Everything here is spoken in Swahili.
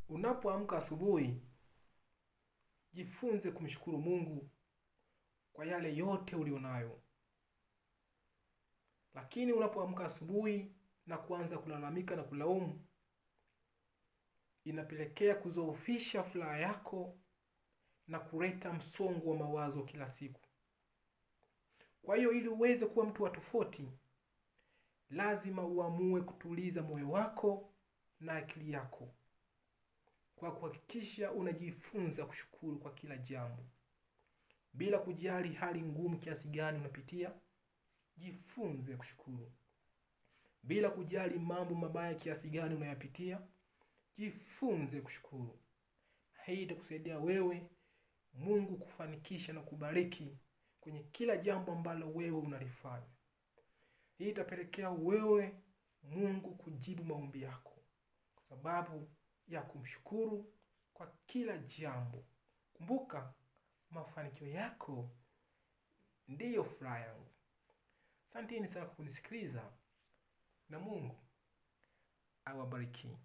Unapoamka asubuhi, jifunze kumshukuru Mungu kwa yale yote ulionayo. Lakini unapoamka asubuhi na kuanza kulalamika na kulaumu, inapelekea kuzoofisha furaha yako na kuleta msongo wa mawazo kila siku. Kwa hiyo ili uweze kuwa mtu wa tofauti, lazima uamue kutuliza moyo wako na akili yako, kwa kuhakikisha unajifunza kushukuru kwa kila jambo. Bila kujali hali ngumu kiasi gani unapitia, jifunze kushukuru. Bila kujali mambo mabaya kiasi gani unayapitia, jifunze kushukuru. Hii itakusaidia wewe Mungu kufanikisha na kubariki kwenye kila jambo ambalo wewe unalifanya. Hii itapelekea wewe Mungu kujibu maombi yako kwa sababu ya kumshukuru kwa kila jambo. Kumbuka, mafanikio yako ndiyo furaha yangu. Asanteni sana kwa kunisikiliza na Mungu awabariki.